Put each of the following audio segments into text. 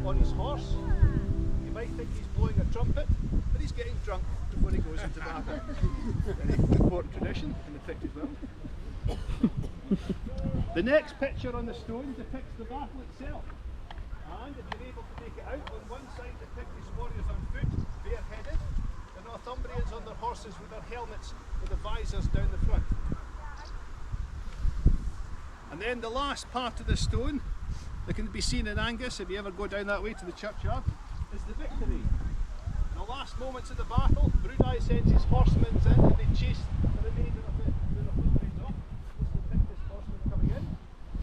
on his horse. You might think he's blowing a trumpet, but he's getting drunk before he goes into battle. Very important tradition in the Pictish world. The next picture on the stone depicts the battle itself. And if you're able to make it out, on one side the Pictish warriors on foot, bareheaded, the Northumbrians on their horses with their helmets with the visors down the front. And then the last part of the stone that can be seen in Angus, if you ever go down that way to the churchyard, is the victory. In the last moments of the battle, Brunei sends his horsemen in and they chase the remainder of the Northumbrians off. This is the Pictish horsemen coming in.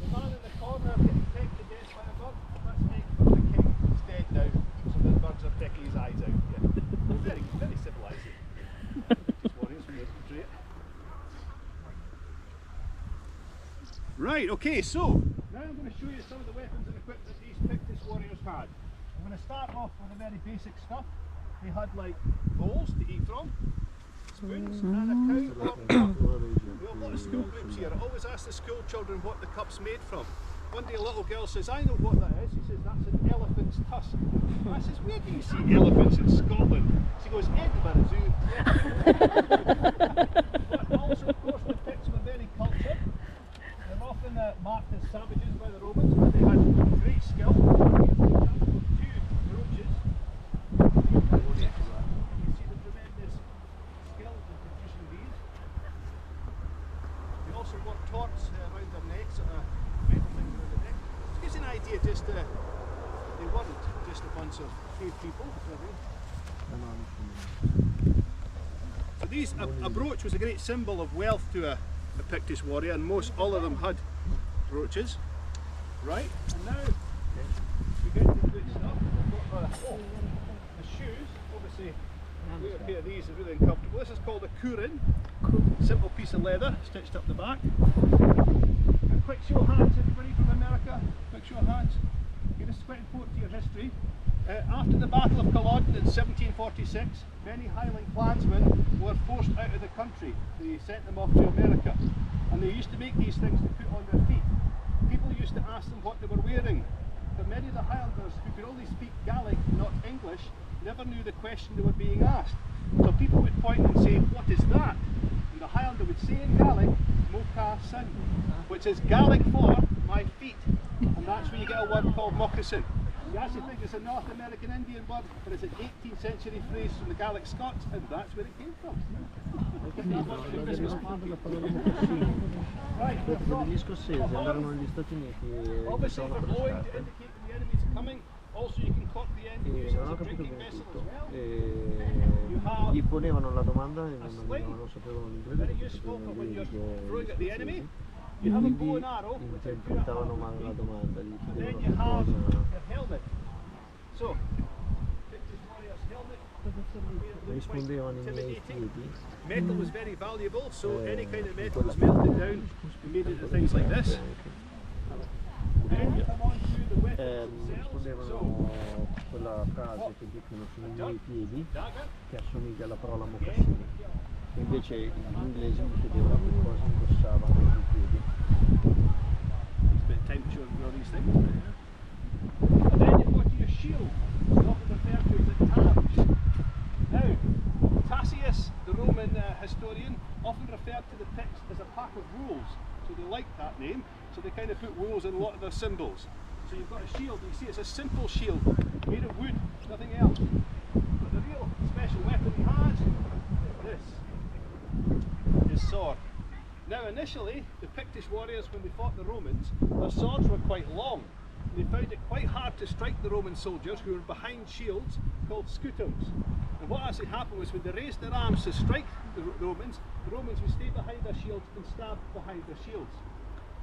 The man in the corner getting pecked to death by a bird, that's Meg from the king. He's dead now, so the birds are pecking his eyes out. Yeah. Very, very civilising. Just warriors from the retreat. Right, okay, so now I'm going to show you some of the weapons and equipment that these Pictish warriors had. I'm going to start off with the very basic stuff. They had like bowls to eat from, spoons and a cow or cup. We have a lot of school groups here. I always ask the school children what the cup's made from. One day a little girl says, I know what that is. She says, that's an elephant's tusk. I says, where do you see elephants in Scotland? She goes, Edinburgh Zoo. But also, of course, the Picts were very cultured. They're often marked as savages by the Romans, but they had great skill. Two brooches. You can see the tremendous skill in producing these. They also wore torts around their necks, metal things around the neck. It gives you an idea just they weren't just a bunch of cave people. So these, a brooch was a great symbol of wealth to a Pictish warrior, and all of them had brooches. Right, and now we get to the good stuff. We've got the shoes. Obviously, a pair of these are really uncomfortable. This is called a curin, simple piece of leather stitched up the back. A quick show of hands, everybody from America. Quick show of hands. Okay, this is quite important to your history. After the Battle of Culloden in 1746, many Highland clansmen were forced out of the country. They sent them off to America, and they used to make these things to put on their feet. People used to ask them what they were wearing, but many of the Highlanders who could only speak Gaelic, not English, never knew the question they were being asked. So people would point and say, what is that? And the Highlander would say in Gaelic, Mocha Sin, which is Gaelic for my feet, and that's where you get a word called moccasin. You actually think it's a North American Indian word, but it's an 18th century phrase from the Gaelic Scots, and that's where it came from. Right, Degli scozzesi andarono negli Stati Uniti e obviously for blowing to indicate when the enemy's coming. Also you can cork the end using non ho as a capito drinking bene vessel tutto. as well. Gli ponevano la domanda e non sapevano Very useful for when you're throwing at the enemy. You have a bow and arrow, which are good at interpretavano male la domanda, gli and then chiedevano you have che cosa. your helmet. So, Pictish warrior's helmet. Rispondevano i miei chiedi. Metal was very valuable, so any kind of metal was melted down and made into things like this. Then come on to the weapons themselves. Rispondevano quella frase che dicono sono i miei piedi, che assomiglia alla parola mocassini. Invece gli inglesi mi chiedevano che cosa indossavano sui piedi. It's a bit of time to show you all these things. And then you've got your shield, often referred to as a targe. Now, Tacitus, the Roman historian, often referred to the Picts as a pack of wolves, so they liked that name, so they kind of put wolves in a lot of their symbols. So you've got a shield, you see it's a simple shield, made of wood, nothing else. But the real special weapon he has is this, his sword. Now initially, the Pictish warriors, when they fought the Romans, their swords were quite long. They found it quite hard to strike the Roman soldiers who were behind shields called scutums. And what actually happened was when they raised their arms to strike the Romans would stay behind their shields and stab behind their shields.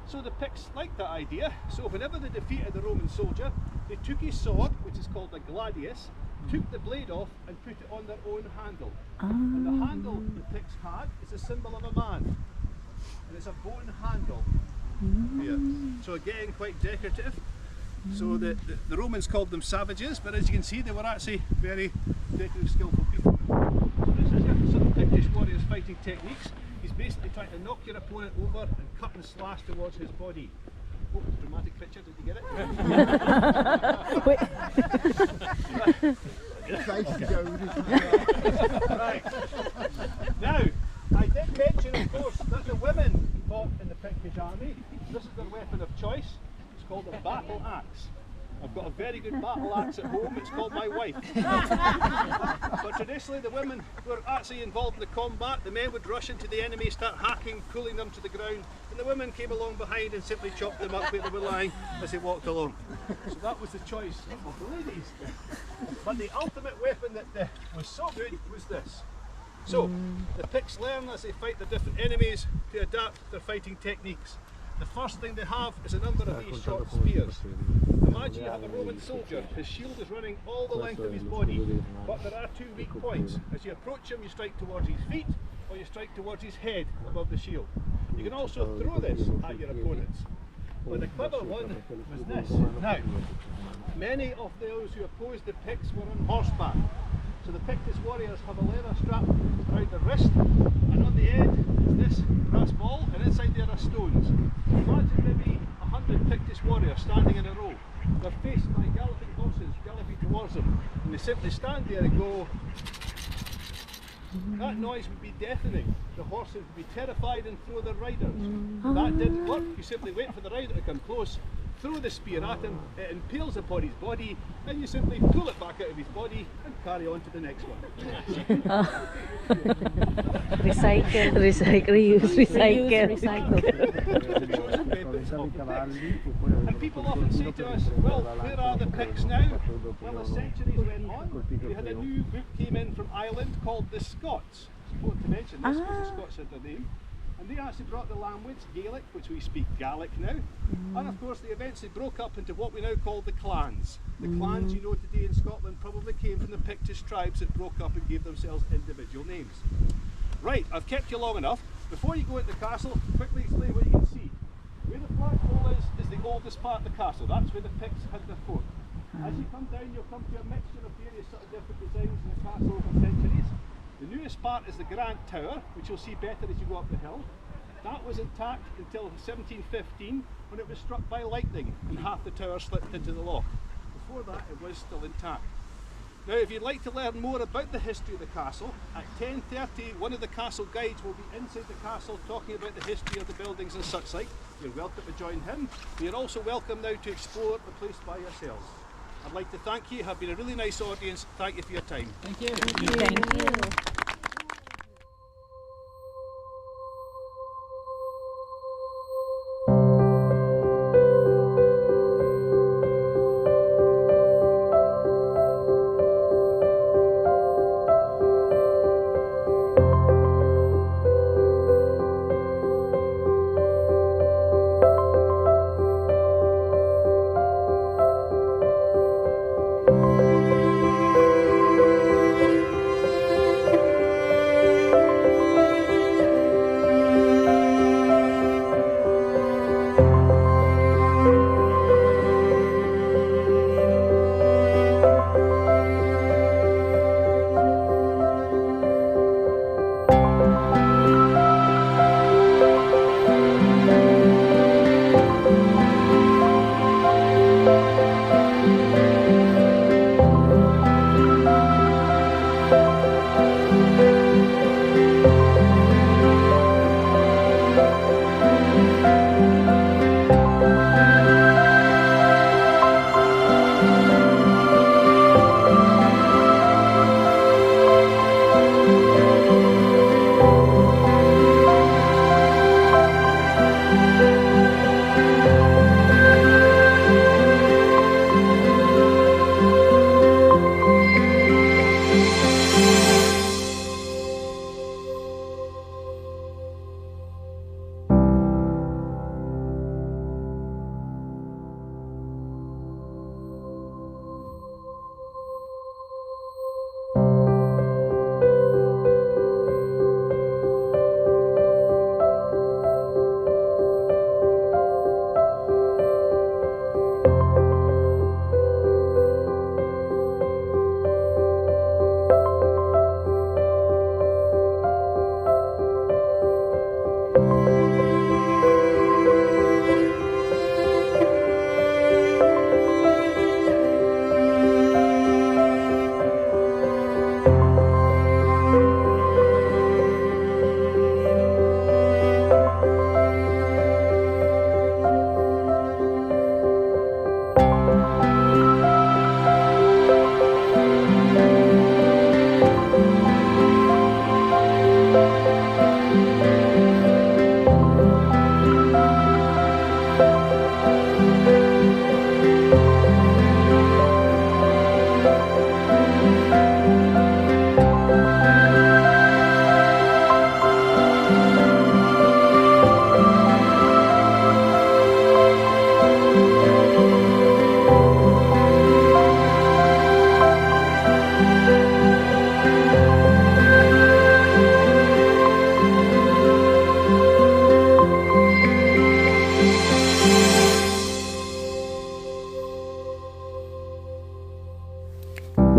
So the Picts liked that idea, so whenever they defeated the Roman soldier, they took his sword, which is called a gladius, took the blade off and put it on their own handle. And the handle the Picts had is a symbol of a man. And it's a bone handle. Here. So again, quite decorative. So the Romans called them savages, but as you can see, they were actually very decorative, skillful people. So this is some Pictish warriors' fighting techniques. He's basically trying to knock your opponent over and cut and slash towards his body. Oh, dramatic picture, did you get it? Right. Now, I did mention, of course, that the women fought in the Pictish army. This is their weapon of choice. It's called a battle axe. I've got a very good battle axe at home. It's called my wife. But traditionally, the women were actually involved in the combat. The men would rush into the enemy, start hacking, pulling them to the ground, and the women came along behind and simply chopped them up where they were lying as they walked along. So that was the choice of the ladies. But the ultimate weapon that was so good was this. So the Picts learn as they fight the different enemies to adapt their fighting techniques. The first thing they have is a number of these short spears. Imagine you have a Roman soldier, his shield is running all the length of his body, but there are two weak points. As you approach him, you strike towards his feet, or you strike towards his head above the shield. You can also throw this at your opponents. But the clever one was this. Now, many of those who opposed the Picts were on horseback. So the Pictish warriors have a leather strap around their wrist, and on the end is this brass ball, and inside there are stones. Imagine maybe 100 Pictish warriors standing in a row. They're faced by galloping horses galloping towards them, and they simply stand there and go. That noise would be deafening. The horses would be terrified and throw their riders. That didn't work. You simply wait for the rider to come close, throw the spear at him, it impales upon his body, and you simply pull it back out of his body and carry on to the next one. Recycle, reuse, recycle. And people often say to us, well, where are the Picts now? Well, as centuries went on, we had a new group came in from Ireland called the Scots. It's important to mention this because the Scots had their name. And they actually brought the language, Gaelic, which we speak Gaelic now. And of course they eventually broke up into what we now call the clans. The clans you know today in Scotland probably came from the Pictish tribes that broke up and gave themselves individual names. Right, I've kept you long enough. Before you go into the castle, quickly explain what you can see. Where the flagpole is the oldest part of the castle. That's where the Picts had their fort. As you come down, you'll come to a mixture of various sort of different designs in the castle over centuries. The newest part is the Grand Tower, which you'll see better as you go up the hill. That was intact until 1715 when it was struck by lightning and half the tower slipped into the loch. Before that it was still intact. Now if you'd like to learn more about the history of the castle, at 10:30 one of the castle guides will be inside the castle talking about the history of the buildings and such like. You're welcome to join him. You're also welcome now to explore the place by yourselves. I'd like to thank you. You have been a really nice audience. Thank you for your time. Thank you. Thank you.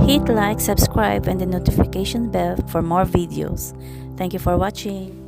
Hit like, subscribe, and the notification bell for more videos. Thank you for watching.